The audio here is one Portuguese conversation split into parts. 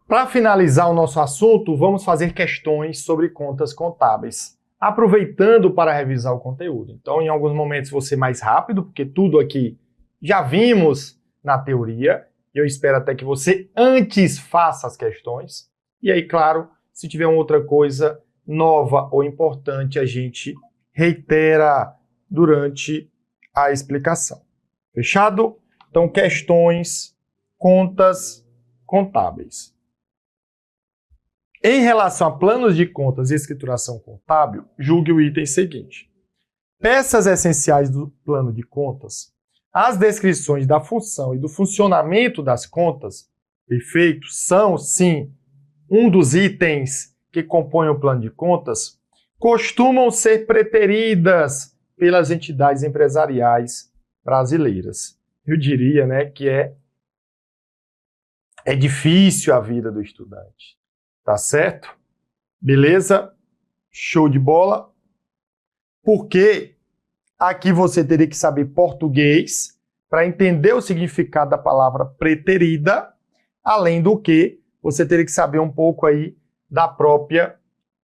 Para finalizar o nosso assunto, vamos fazer questões sobre contas contábeis, aproveitando para revisar o conteúdo. Então, em alguns momentos vou ser mais rápido, porque tudo aqui já vimos na teoria. Eu espero até que você antes faça as questões. E aí, claro, se tiver uma outra coisa nova ou importante, a gente reitera durante a explicação. Fechado? Então, questões, contas contábeis. Em relação a planos de contas e escrituração contábil, julgue o item seguinte. Peças essenciais do plano de contas, as descrições da função e do funcionamento das contas, perfeito, são, sim, um dos itens que compõem o plano de contas, costumam ser preteridas pelas entidades empresariais brasileiras. Eu diria, né, que é difícil a vida do estudante. Tá certo? Beleza? Show de bola. Porque aqui você teria que saber português para entender o significado da palavra preterida, além do que você teria que saber um pouco aí da própria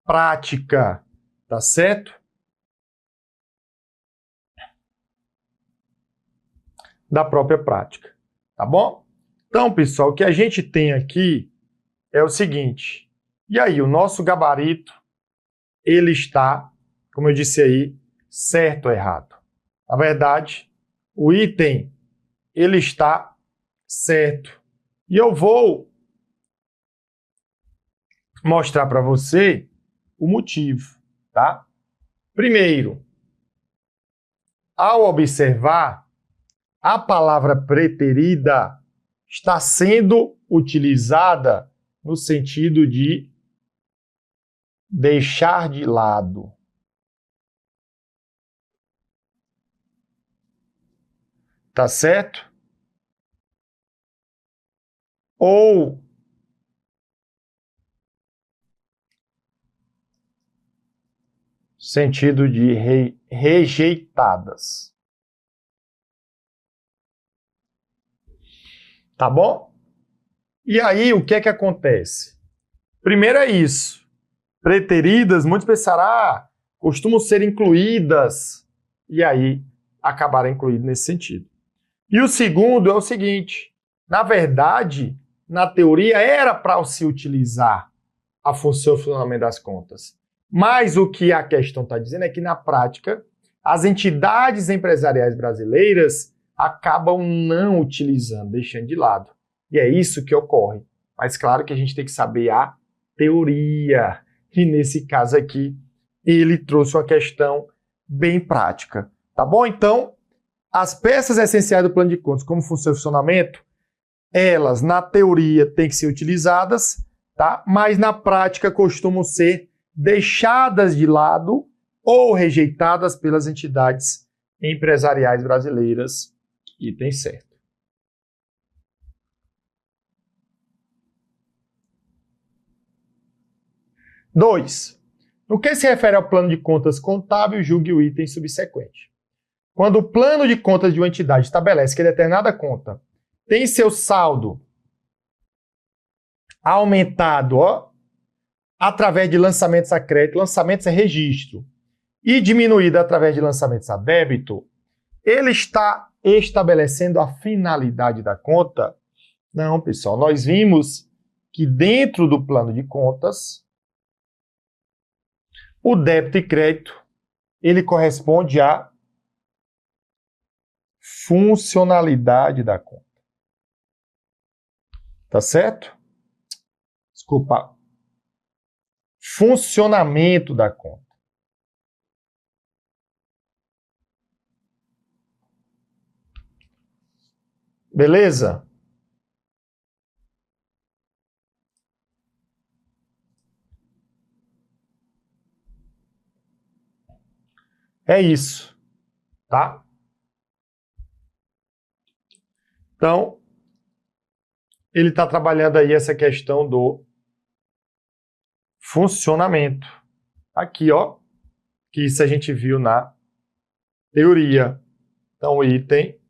prática, tá certo? Da própria prática, tá bom? Então, pessoal, o que a gente tem aqui é o seguinte. E aí, o nosso gabarito, ele está, como eu disse aí, certo ou errado? Na verdade, o item, ele está certo. E eu vou mostrar para você o motivo, tá? Primeiro, ao observar, a palavra preterida está sendo utilizada no sentido de deixar de lado. Tá certo? Ou sentido de rejeitadas. Tá bom? E aí, o que é que acontece? Primeiro é isso. Preteridas, muitos pensarão, costumam ser incluídas. E aí, acabaram incluídas nesse sentido. E o segundo é o seguinte. Na verdade, na teoria, era para se utilizar a função e funcionamento das contas. Mas o que a questão está dizendo é que, na prática, as entidades empresariais brasileiras acabam não utilizando, deixando de lado. E é isso que ocorre. Mas claro que a gente tem que saber a teoria. E nesse caso aqui, ele trouxe uma questão bem prática. Tá bom? Então, as peças essenciais do plano de contas, como função e funcionamento, elas, na teoria, têm que ser utilizadas, tá? Mas na prática costumam ser deixadas de lado ou rejeitadas pelas entidades empresariais brasileiras. Item certo. Dois. No que se refere ao plano de contas contábil, julgue o item subsequente. Quando o plano de contas de uma entidade estabelece que determinada conta tem seu saldo aumentado, através de lançamentos a crédito, lançamentos a registro, e diminuído através de lançamentos a débito, ele está estabelecendo a finalidade da conta? Não, pessoal. Nós vimos que dentro do plano de contas, o débito e crédito, ele corresponde à funcionalidade da conta. Tá certo? Desculpa. Funcionamento da conta. Beleza? É isso, tá? Então, ele está trabalhando aí essa questão do funcionamento. Aqui, ó, que isso a gente viu na teoria. Então, o item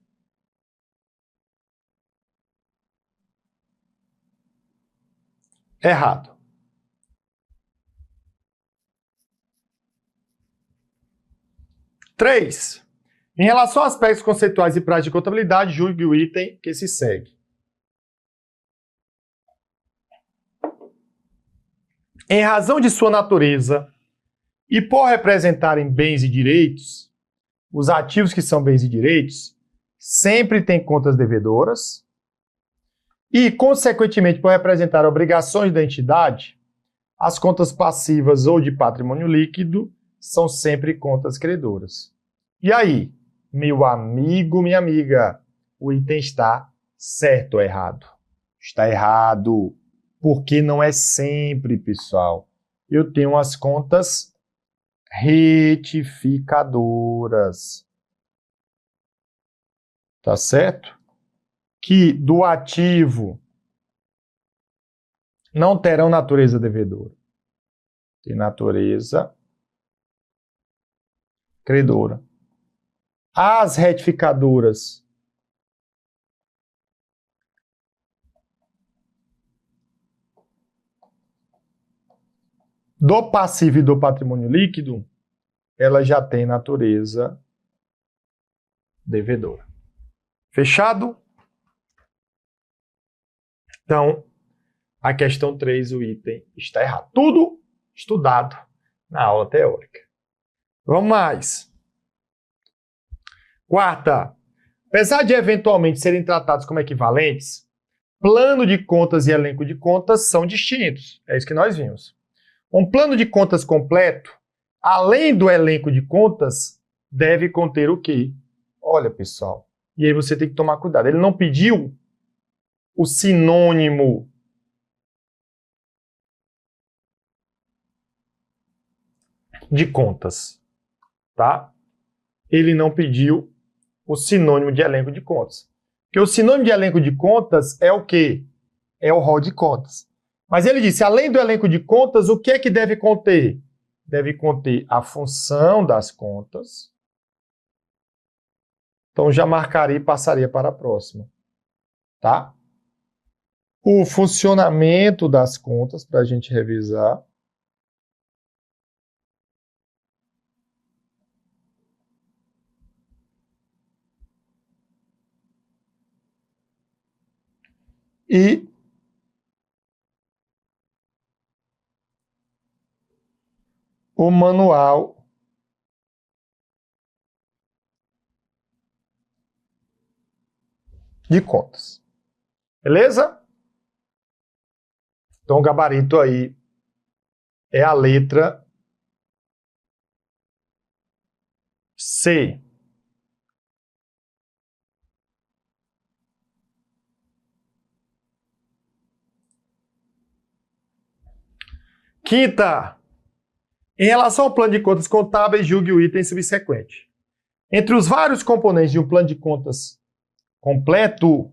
Errado. Três. Em relação a aspectos conceituais e práticos de contabilidade, julgue o item que se segue. Em razão de sua natureza e por representarem bens e direitos, os ativos que são bens e direitos sempre têm contas devedoras e, consequentemente, por representar obrigações da entidade, as contas passivas ou de patrimônio líquido são sempre contas credoras. E aí, meu amigo, minha amiga, o item está certo ou errado? Está errado, porque não é sempre, pessoal. Eu tenho as contas retificadoras. Tá certo? Que do ativo não terão natureza devedora. Tem natureza credora. As retificadoras do passivo e do patrimônio líquido, ela já tem natureza devedora. Fechado? Então, a questão 3, o item está errado. Tudo estudado na aula teórica. Vamos mais. Quarta. Apesar de eventualmente serem tratados como equivalentes, plano de contas e elenco de contas são distintos. É isso que nós vimos. Um plano de contas completo, além do elenco de contas, deve conter o quê? Olha, pessoal, e aí você tem que tomar cuidado. Ele não pediu o sinônimo de contas, tá? Ele não pediu o sinônimo de elenco de contas. Porque o sinônimo de elenco de contas é o quê? É o rol de contas. Mas ele disse, além do elenco de contas, o que é que deve conter? Deve conter a função das contas. Então, já marcaria e passaria para a próxima. Tá? O funcionamento das contas, para a gente revisar. E o manual de contas. Beleza? Então, o gabarito aí é a letra C. Quinta. Em relação ao plano de contas contábeis, julgue o item subsequente. Entre os vários componentes de um plano de contas completo,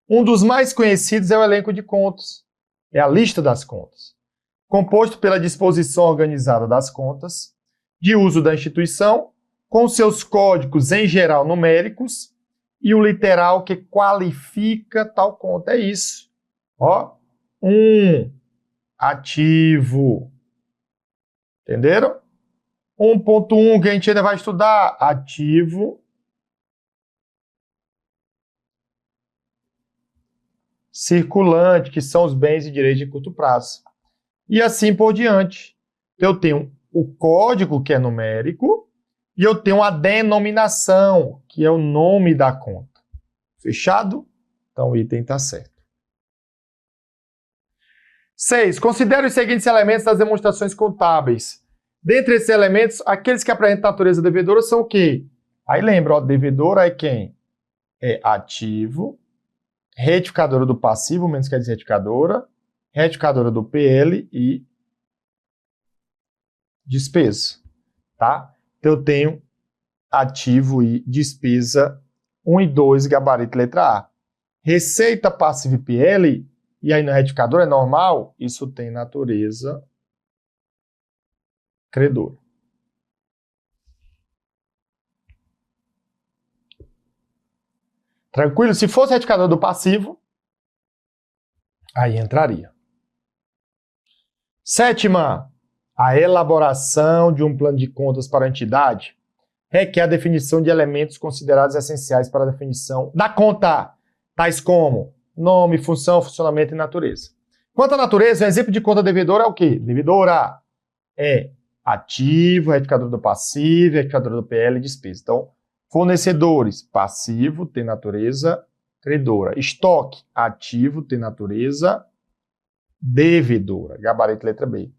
um dos mais conhecidos é o elenco de contas, é a lista das contas, composto pela disposição organizada das contas, de uso da instituição, com seus códigos em geral numéricos e o literal que qualifica tal conta. É isso. Ó, ativo. Entenderam? 1.1 que a gente ainda vai estudar, ativo circulante, que são os bens e direitos de curto prazo. E assim por diante. Eu tenho o código, que é numérico, e eu tenho a denominação, que é o nome da conta. Fechado? Então o item está certo. 6. Considere os seguintes elementos das demonstrações contábeis. Dentre esses elementos, aqueles que apresentam natureza devedora são o quê? Aí lembra, ó, devedora é quem? É ativo, retificadora do passivo, menos quer dizer retificadora do PL e despesa, tá? Então eu tenho ativo e despesa 1 e 2, gabarito letra A. Receita, passivo e PL, e aí no retificador é normal, isso tem natureza credora. Tranquilo? Se fosse retificador do passivo, aí entraria. Sétima, a elaboração de um plano de contas para a entidade requer a definição de elementos considerados essenciais para a definição da conta, tais como nome, função, funcionamento e natureza. Quanto à natureza, o exemplo de conta devedora é o quê? Devedora é ativo, retificador do passivo, retificador do PL e despesa. Então, fornecedores, passivo, tem natureza credora. Estoque, ativo, tem natureza devedora. Gabarito letra B.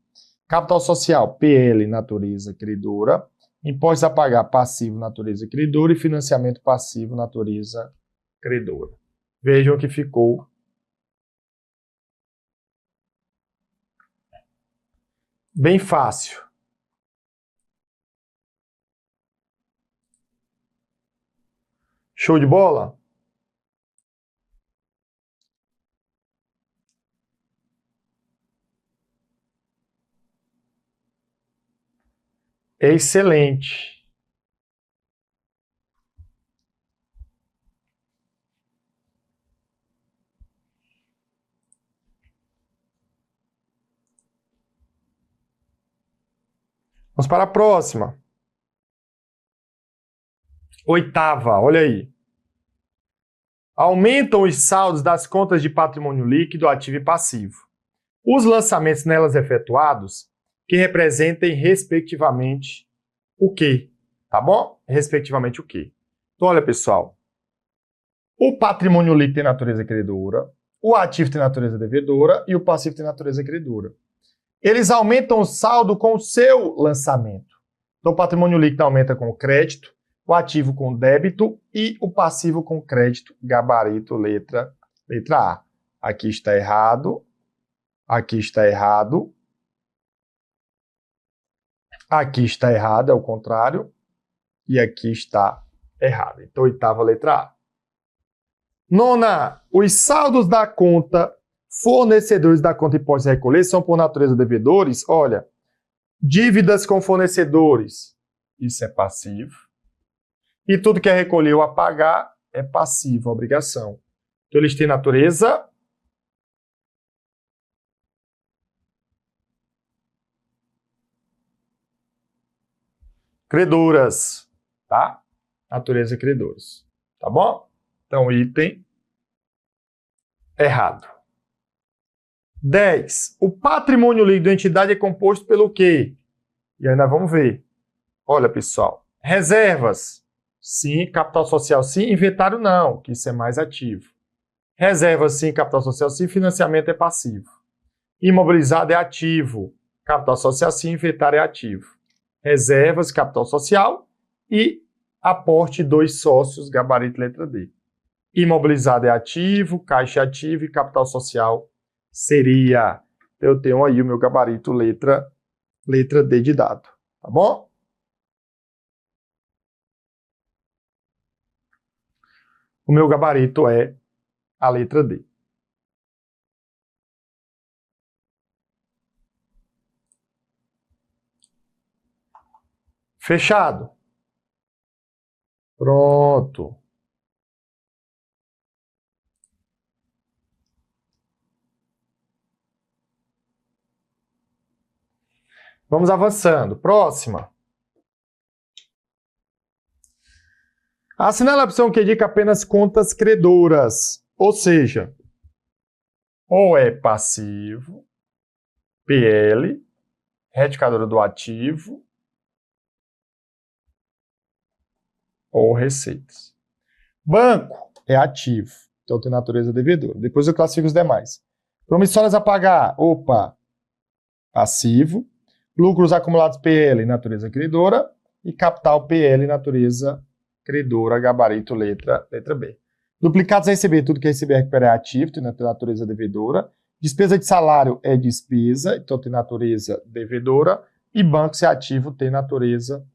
Capital social, PL, natureza credora. Impostos a pagar, passivo, natureza credora. E financiamento passivo, natureza credora. Vejam que ficou bem fácil. Show de bola? Excelente. Vamos para a próxima. Oitava, olha aí. Aumentam os saldos das contas de patrimônio líquido, ativo e passivo. Os lançamentos nelas efetuados que representem respectivamente o quê? Tá bom? Respectivamente o quê? Então, olha, pessoal. O patrimônio líquido tem natureza credora, o ativo tem natureza devedora e o passivo tem natureza credora. Eles aumentam o saldo com o seu lançamento. Então, o patrimônio líquido aumenta com o crédito, o ativo com débito e o passivo com crédito, gabarito, letra A. Aqui está errado, aqui está errado, aqui está errado, é o contrário, e aqui está errado. Então, oitava, letra A. Nona, os saldos da conta, fornecedores da conta impostos a recolher são por natureza devedores. Olha, dívidas com fornecedores, isso é passivo. E tudo que é recolher ou a pagar é passivo, obrigação. Então, eles têm natureza credoras, tá? Natureza credoras, tá bom? Então, item errado. 10. O patrimônio líquido da entidade é composto pelo quê? E aí nós vamos ver. Olha, pessoal, reservas, sim. Capital social, sim. Inventário, não, que isso é mais ativo. Reservas, sim. Capital social, sim. Financiamento é passivo. Imobilizado é ativo. Capital social, sim. Inventário é ativo. Reservas, capital social e aporte 2 sócios, gabarito letra D. Imobilizado é ativo, caixa é ativo e capital social seria. Eu tenho aí o meu gabarito letra D de dado, tá bom? O meu gabarito é a letra D. Fechado? Pronto. Vamos avançando. Próxima. Assinale a opção que indica apenas contas credoras, ou seja, ou é passivo, PL, retificadora do ativo, ou receitas. Banco é ativo, então tem natureza devedora. Depois eu classifico os demais. Promissórias a pagar, opa, passivo. Lucros acumulados PL, natureza credora. E capital PL, natureza credora, gabarito, letra B. Duplicados a receber, tudo que receber recuperar é ativo, tem natureza devedora. Despesa de salário é despesa, então tem natureza devedora. E banco, se é ativo, tem natureza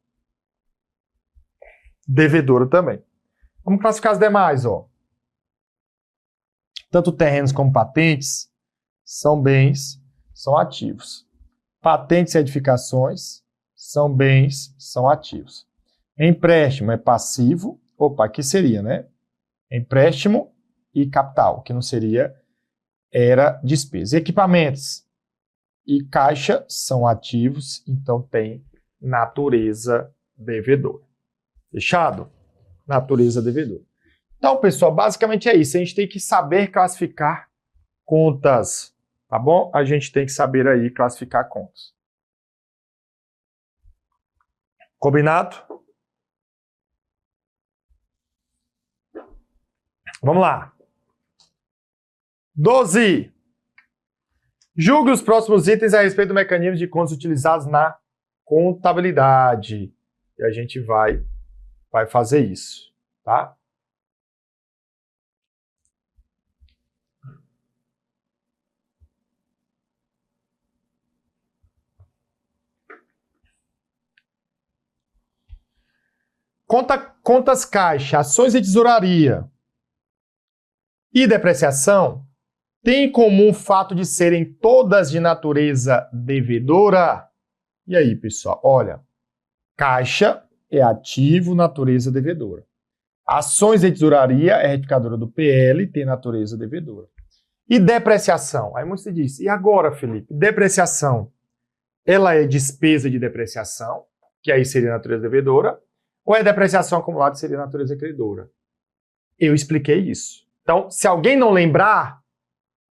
devedora também. Vamos classificar as demais, ó. Tanto terrenos como patentes são bens, são ativos. Patentes e edificações são bens, são ativos. Empréstimo é passivo. Opa, aqui seria, né? Empréstimo e capital, que não seria, era despesa. Equipamentos e caixa são ativos, então tem natureza devedora. Fechado? Natureza devedora. Então, pessoal, basicamente é isso. A gente tem que saber classificar contas, tá bom? A gente tem que saber aí classificar contas. Combinado? Vamos lá. 12. Julgue os próximos itens a respeito do mecanismo de contas utilizados na contabilidade. E a gente vai fazer isso, tá? Contas caixa, ações de tesouraria e depreciação têm em comum o fato de serem todas de natureza devedora. E aí, pessoal, olha, caixa é ativo, natureza devedora. Ações de tesouraria é retificadora do PL, tem natureza devedora. E depreciação? Aí você diz, e agora, Felipe? Depreciação, ela é despesa de depreciação, que aí seria natureza devedora, ou é depreciação acumulada, que seria natureza credora? Eu expliquei isso. Então, se alguém não lembrar,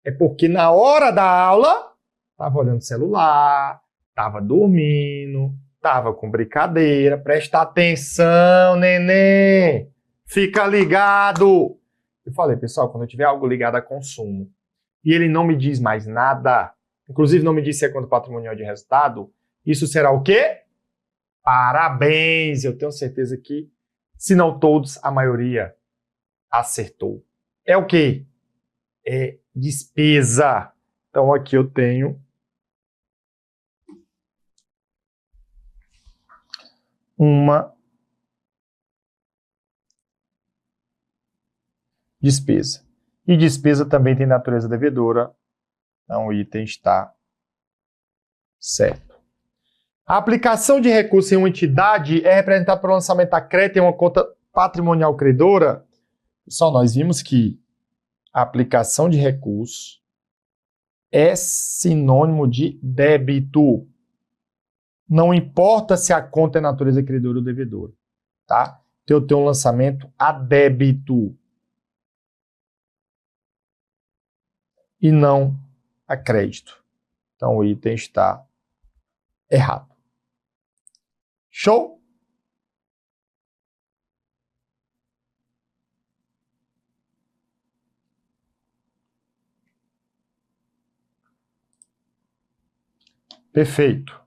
é porque na hora da aula, estava olhando o celular, estava dormindo, estava com brincadeira. Presta atenção, neném! Fica ligado! Eu falei, pessoal, quando eu tiver algo ligado a consumo, e ele não me diz mais nada, inclusive não me diz se é conta patrimonial de resultado, isso será o quê? Parabéns! Eu tenho certeza que, se não todos, a maioria acertou. É o quê? É despesa. Então aqui eu tenho uma despesa. E despesa também tem natureza devedora. Então o item está certo. A aplicação de recurso em uma entidade é representada pelo lançamento a crédito em uma conta patrimonial credora. Pessoal, nós vimos que a aplicação de recurso é sinônimo de débito. Não importa se a conta é natureza credora ou devedora, tá? Então eu tenho um lançamento a débito e não a crédito. Então o item está errado. Show? Perfeito.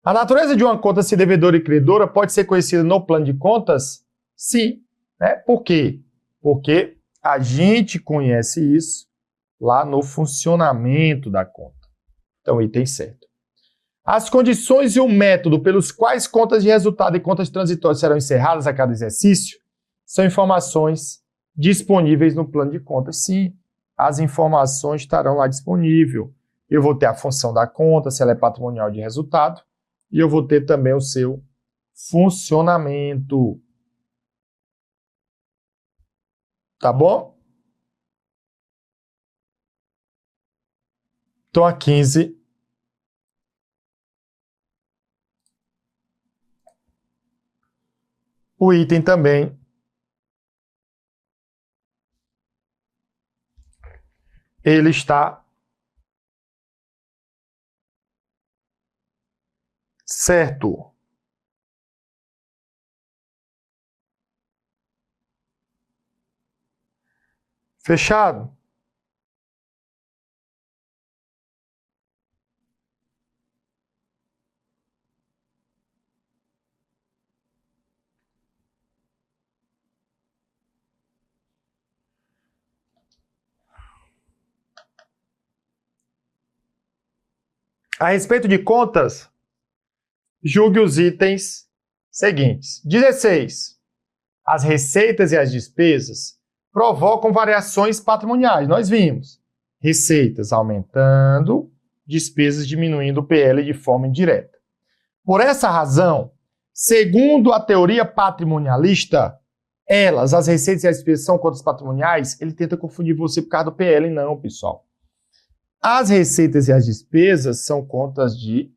A natureza de uma conta se devedora e credora pode ser conhecida no plano de contas? Sim. Né? Por quê? Porque a gente conhece isso lá no funcionamento da conta. Então, item certo. As condições e o método pelos quais contas de resultado e contas transitórias serão encerradas a cada exercício são informações disponíveis no plano de contas. Sim, as informações estarão lá disponíveis. Eu vou ter a função da conta, se ela é patrimonial de resultado, e eu vou ter também o seu funcionamento. Tá bom? Então, a 15. O item também ele está certo. Fechado? A respeito de contas, julgue os itens seguintes. 16. As receitas e as despesas provocam variações patrimoniais. Nós vimos receitas aumentando, despesas diminuindo o PL de forma indireta. Por essa razão, segundo a teoria patrimonialista, as receitas e as despesas são contas patrimoniais, ele tenta confundir você por causa do PL. Não, pessoal. As receitas e as despesas são contas de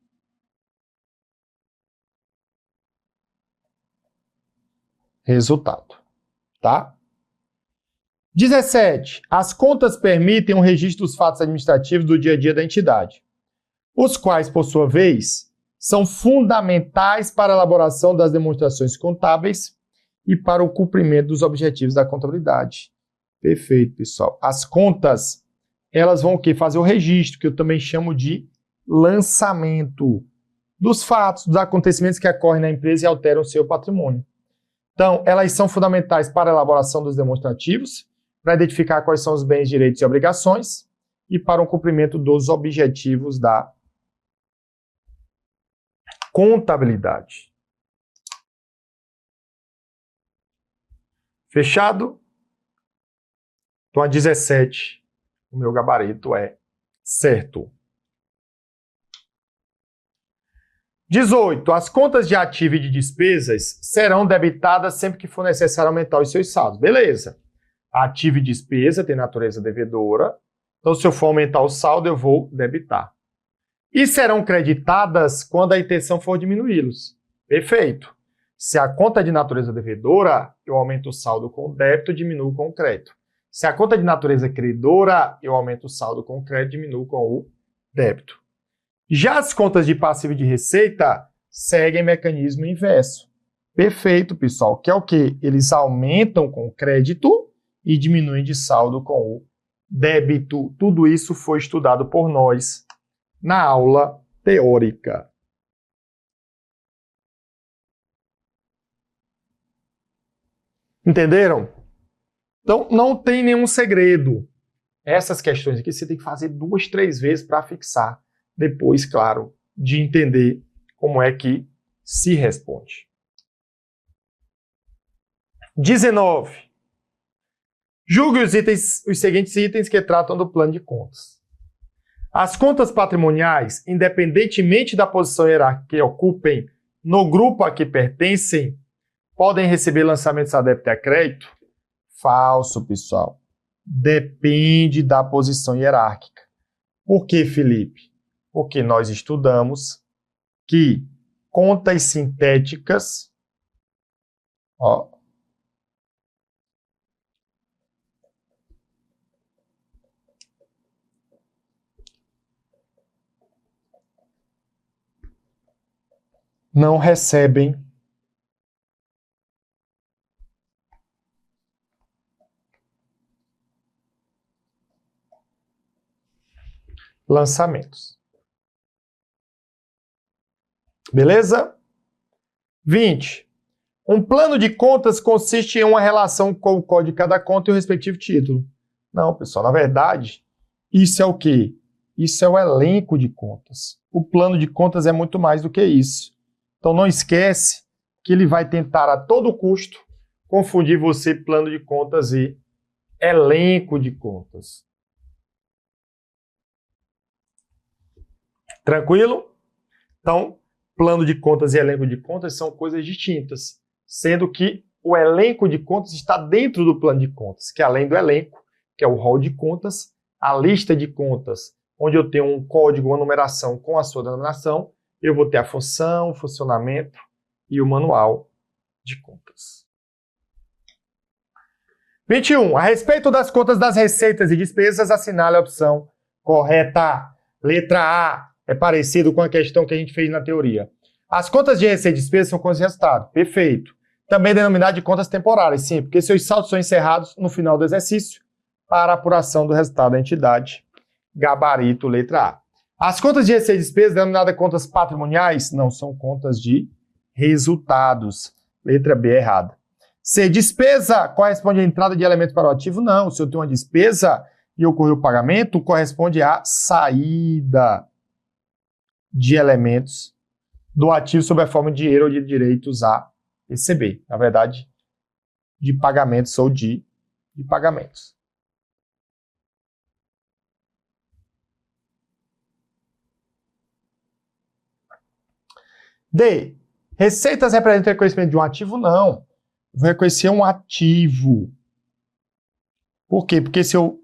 resultado, tá? 17. As contas permitem um registro dos fatos administrativos do dia a dia da entidade, os quais, por sua vez, são fundamentais para a elaboração das demonstrações contábeis e para o cumprimento dos objetivos da contabilidade. Perfeito, pessoal. As contas, elas vão o quê? Fazer o registro, que eu também chamo de lançamento dos fatos, dos acontecimentos que ocorrem na empresa e alteram o seu patrimônio. Então, elas são fundamentais para a elaboração dos demonstrativos, para identificar quais são os bens, direitos e obrigações e para o cumprimento dos objetivos da contabilidade. Fechado? Então, a 17, o meu gabarito é certo. 18. As contas de ativo e de despesas serão debitadas sempre que for necessário aumentar os seus saldos. Beleza. Ativo e despesa tem natureza devedora. Então, se eu for aumentar o saldo, eu vou debitar. E serão creditadas quando a intenção for diminuí-los. Perfeito. Se a conta é de natureza devedora, eu aumento o saldo com o débito e diminuo com o crédito. Se a conta é de natureza credora, eu aumento o saldo com o crédito e diminuo com o débito. Já as contas de passivo e de receita seguem mecanismo inverso. Perfeito, pessoal. Que é o quê? Eles aumentam com o crédito e diminuem de saldo com o débito. Tudo isso foi estudado por nós na aula teórica. Entenderam? Então, não tem nenhum segredo. Essas questões aqui você tem que fazer 2, 3 vezes para fixar. Depois, claro, de entender como é que se responde. 19. Julgue os seguintes itens que tratam do plano de contas. As contas patrimoniais, independentemente da posição hierárquica que ocupem no grupo a que pertencem, podem receber lançamentos a débito e a crédito? Falso, pessoal. Depende da posição hierárquica. Por que, Felipe? Porque nós estudamos que contas sintéticas, não recebem lançamentos. Beleza? 20. Um plano de contas consiste em uma relação com o código de cada conta e o respectivo título. Não, pessoal, na verdade, isso é o quê? Isso é o elenco de contas. O plano de contas é muito mais do que isso. Então, não esquece que ele vai tentar a todo custo confundir você, plano de contas e elenco de contas. Tranquilo? Então, plano de contas e elenco de contas são coisas distintas, sendo que o elenco de contas está dentro do plano de contas, que além do elenco, que é o rol de contas, a lista de contas, onde eu tenho um código, uma numeração com a sua denominação, eu vou ter a função, o funcionamento e o manual de contas. 21. A respeito das contas das receitas e despesas, assinale a opção correta. Letra A. É parecido com a questão que a gente fez na teoria. As contas de receita e despesa são contas de resultado. Perfeito. Também denominado de contas temporárias, sim, porque seus saldos são encerrados no final do exercício para apuração do resultado da entidade. Gabarito, letra A. As contas de receita e despesa, denominadas contas patrimoniais, não são contas de resultados. Letra B, errada. C. Despesa corresponde à entrada de elementos para o ativo? Não. Se eu tenho uma despesa e ocorreu o pagamento, corresponde à saída de elementos do ativo sob a forma de dinheiro ou de direitos a receber. Na verdade, de pagamentos ou de pagamentos. D. Receitas representam o reconhecimento de um ativo? Não. Vou reconhecer um ativo. Por quê? Porque se eu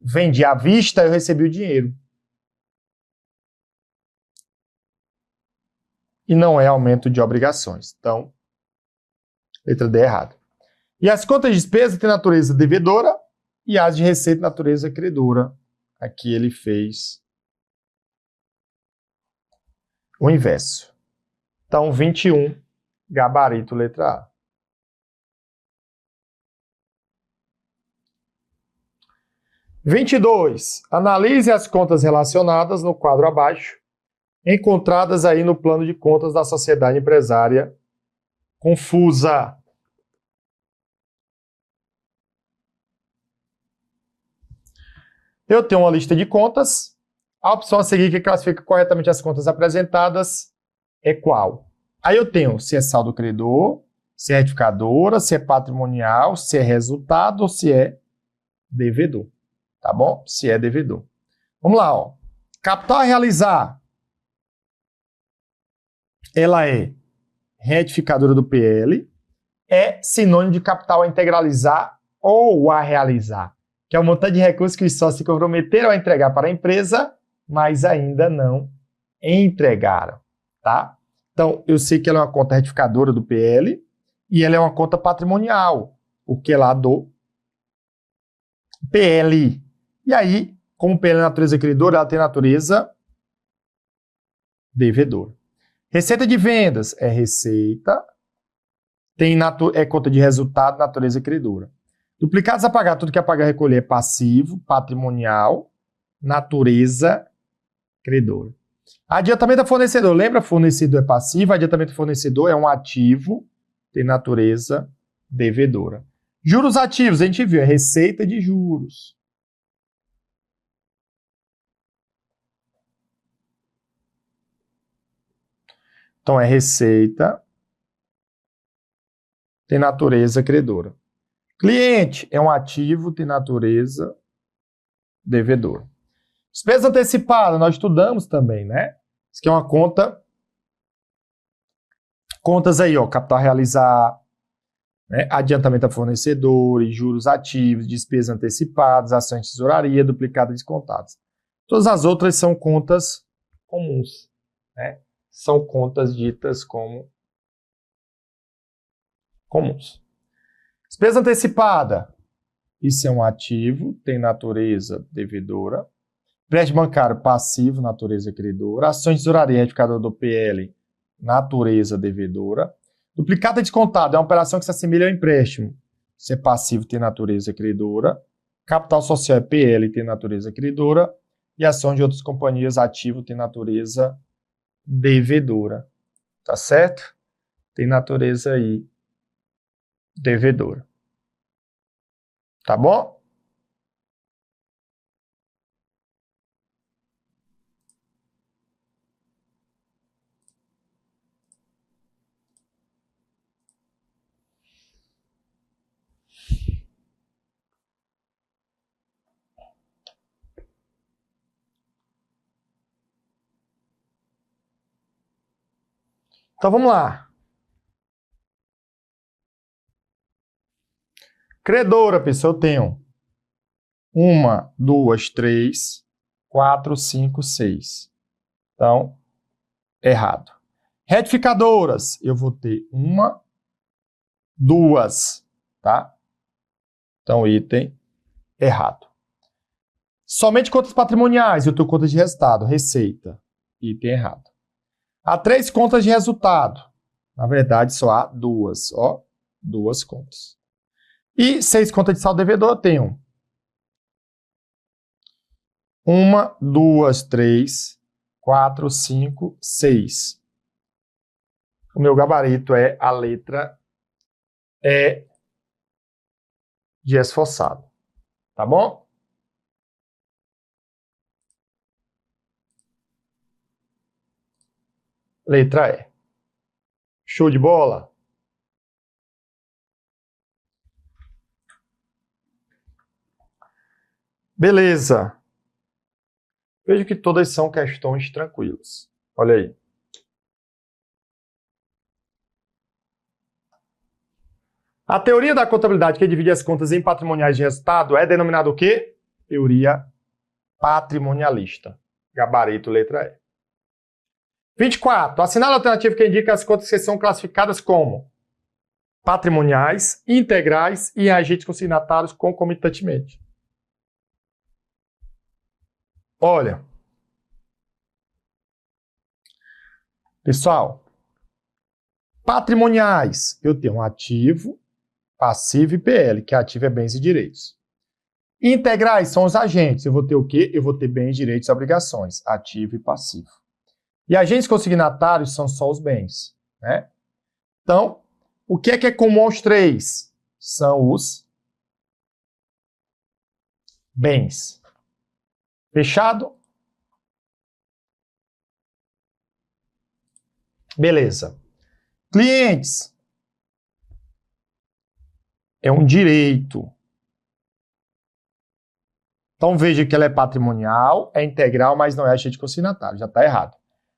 vendi à vista, eu recebi o dinheiro. E não é aumento de obrigações. Então, letra D é errada. E as contas de despesa têm natureza devedora e as de receita natureza credora. Aqui ele fez o inverso. Então, 21, gabarito, letra A. 22. Analise as contas relacionadas no quadro abaixo, encontradas aí no plano de contas da sociedade empresária confusa. Eu tenho uma lista de contas. A opção a seguir que classifica corretamente as contas apresentadas é qual? Aí eu tenho se é saldo credor, se é retificadora, se é patrimonial, se é resultado ou se é devedor. Tá bom? Se é devedor. Vamos lá, ó. Capital a realizar. Ela é retificadora do PL, é sinônimo de capital a integralizar ou a realizar, que é o montante de recursos que os sócios se comprometeram a entregar para a empresa, mas ainda não entregaram, tá? Então, eu sei que ela é uma conta retificadora do PL e ela é uma conta patrimonial, porque é lá do PL. E aí, como o PL é natureza credora, ela tem natureza devedora. Receita de vendas é receita, é conta de resultado, natureza credora. Duplicados a pagar, tudo que é pagar e recolher é passivo, patrimonial, natureza credora. Adiantamento a fornecedor, lembra? Fornecedor é passivo, adiantamento a fornecedor é um ativo, tem natureza devedora. Juros ativos, a gente viu, é receita de juros. Então, é receita, tem natureza credora. Cliente é um ativo, tem natureza devedora. Despesa antecipada, nós estudamos também, né? Isso aqui é uma conta. Contas aí, ó, capital a realizar, né? Adiantamento a fornecedores, juros ativos, despesas antecipadas, ações de tesouraria, duplicadas e descontadas. Todas as outras são contas comuns, né? São contas ditas como comuns. Despesa antecipada, isso é um ativo, tem natureza devedora. Crédito bancário passivo, natureza credora. Ações de tesouraria, retificador do PL, natureza devedora. Duplicata descontada é uma operação que se assemelha ao empréstimo. Se é passivo, tem natureza credora. Capital social é PL, tem natureza credora. E ação de outras companhias, ativo, tem natureza devedora. Tá certo? Tem natureza aí devedora. Tá bom? Então vamos lá. Credora, pessoal, eu tenho 1, 2, 3, 4, 5, 6. Então, errado. Retificadoras, eu vou ter 1, 2, tá? Então, item errado. Somente contas patrimoniais, eu tenho contas de resultado, receita, item errado. Há 3 contas de resultado. Na verdade, só há 2, ó, 2 contas. E 6 contas de saldo devedor, eu tenho 1, 2, 3, 4, 5, 6. O meu gabarito é a letra E de esforçado. Tá bom? Letra E. Show de bola? Beleza. Vejo que todas são questões tranquilas. Olha aí. A teoria da contabilidade que divide as contas em patrimoniais de resultado é denominada o quê? teoria patrimonialista. Gabarito, letra E. 24. Assinale a alternativa que indica as contas que são classificadas como patrimoniais, integrais e agentes consignatários concomitantemente. Olha, pessoal, patrimoniais, eu tenho ativo, passivo e PL, que ativo é bens e direitos. Integrais são os agentes, eu vou ter o quê? Eu vou ter bens, direitos e obrigações, ativo e passivo. E agentes consignatários são só os bens, né? Então, o que é comum aos três? São os bens. Fechado? Beleza. Clientes. É um direito. Então veja que ela é patrimonial, é integral, mas não é agente consignatário. Já está errado.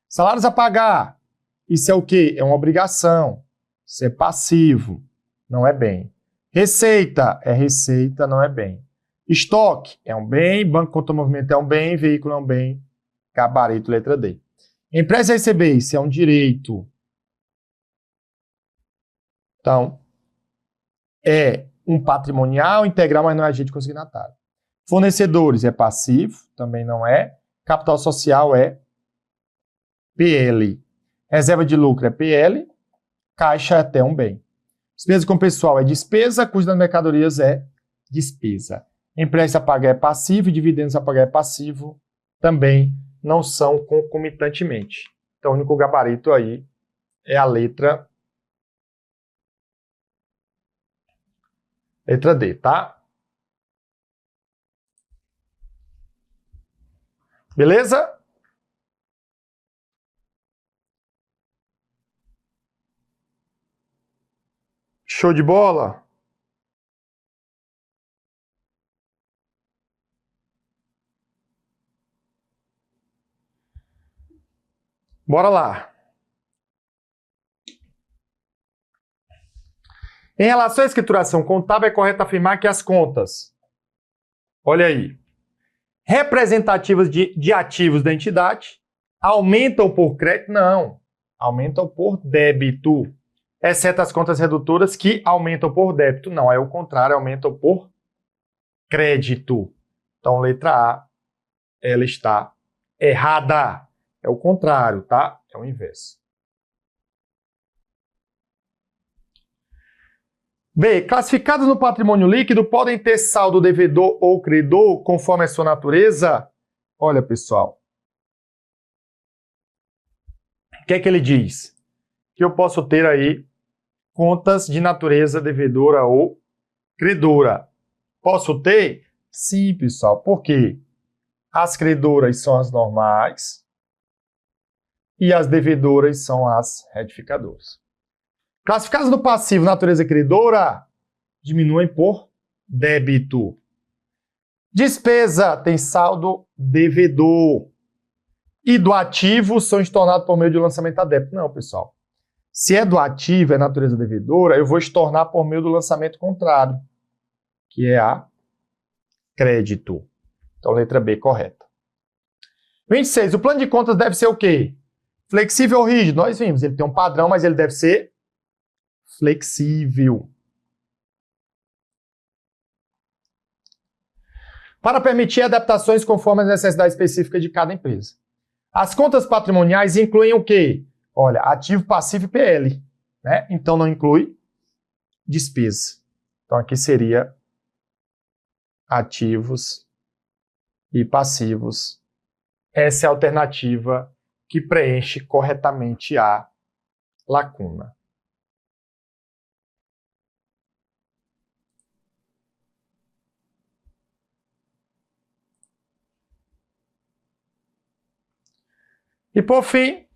Salários a pagar. Isso é o quê? É uma obrigação. Isso é passivo. Não é bem. Receita. É receita, não é bem. Estoque. É um bem. Banco contra movimento é um bem. Veículo é um bem. Gabarito, letra D. Empresa a receber. Isso é um direito. Então, é um patrimonial integral, mas não é agente consignatário. Fornecedores é passivo, também não é. Capital social é PL. Reserva de lucro é PL. Caixa é até um bem. Despesa com pessoal é despesa. Custo das mercadorias é despesa. Empréstimo a pagar é passivo. Dividendos a pagar é passivo. Também não são concomitantemente. Então, o único gabarito aí é a letra D, tá? Beleza? Show de bola? Bora lá. Em relação à escrituração contábil, é correto afirmar que as contas, olha aí, representativas de ativos da entidade aumentam por crédito? Não, aumentam por débito, exceto as contas redutoras que aumentam por débito. Não, é o contrário, aumentam por crédito. Então, letra A, ela está errada. É o contrário, tá? É o inverso. B. Classificados no patrimônio líquido podem ter saldo devedor ou credor conforme a sua natureza? Olha, pessoal. O que é que ele diz? Que eu posso ter aí contas de natureza devedora ou credora. Posso ter? Sim, pessoal. Por quê? As credoras são as normais e as devedoras são as retificadoras. Classificados no passivo natureza credora, diminuem por débito. Despesa tem saldo devedor. E do ativo são estornados por meio de lançamento a débito. Não, pessoal. Se é do ativo, é natureza devedora, eu vou estornar por meio do lançamento contrário, que é a crédito. Então, letra B, correta. 26. O plano de contas deve ser o quê? Flexível ou rígido? Nós vimos, ele tem um padrão, mas ele deve ser flexível. Para permitir adaptações conforme as necessidades específicas de cada empresa. As contas patrimoniais incluem o quê? Olha, ativo, passivo e PL. Né? Então, não inclui despesa. Então, aqui seria ativos e passivos. Essa é a alternativa que preenche corretamente a lacuna. E, por fim,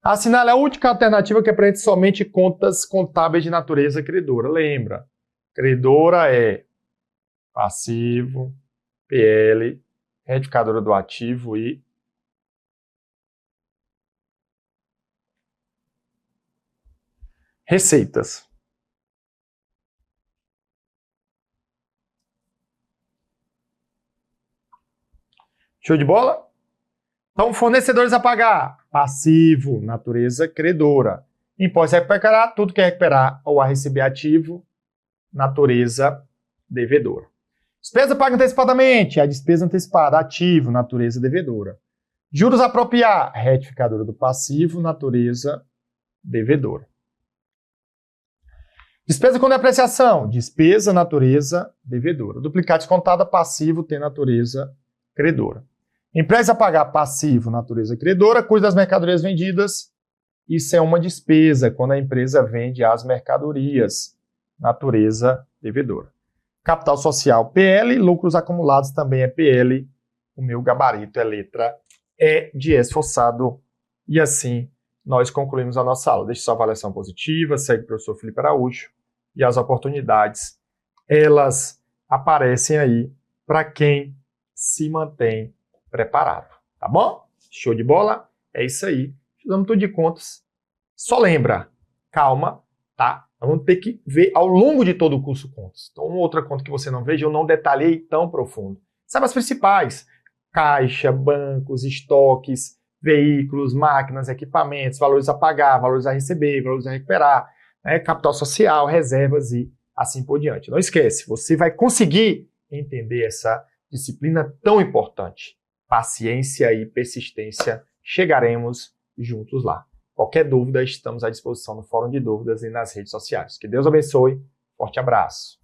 assinale a única alternativa que preenche somente contas contábeis de natureza credora. Lembra, credora é passivo, PL, retificadora do ativo e receitas. Show de bola? Então, fornecedores a pagar, passivo, natureza credora. Imposto a recuperar, tudo que é recuperar ou a receber ativo, natureza devedora. Despesa paga antecipadamente, a despesa antecipada, ativo, natureza devedora. Juros a apropriar, retificadora do passivo, natureza devedora. Despesa com depreciação, despesa, natureza devedora. Duplicado descontada, passivo, tem natureza credora. Empresa a pagar, passivo, natureza credora. Custo das mercadorias vendidas, isso é uma despesa, quando a empresa vende as mercadorias, natureza devedora. Capital social, PL, lucros acumulados também é PL. O meu gabarito é letra E de esforçado. E assim nós concluímos a nossa aula. Deixe sua avaliação positiva, segue o professor Felipe Araújo. E as oportunidades, elas aparecem aí para quem se mantém preparado. Tá bom? Show de bola? É isso aí. Fizemos tudo de contas. Só lembra, calma, tá? Vamos ter que ver ao longo de todo o curso contas. Então, uma outra conta que você não veja, eu não detalhei tão profundo. Sabe as principais? Caixa, bancos, estoques, veículos, máquinas, equipamentos, valores a pagar, valores a receber, valores a recuperar, né? Capital social, reservas e assim por diante. Não esquece, você vai conseguir entender essa disciplina tão importante. Paciência e persistência, chegaremos juntos lá. Qualquer dúvida, estamos à disposição no Fórum de Dúvidas e nas redes sociais. Que Deus abençoe. Forte abraço.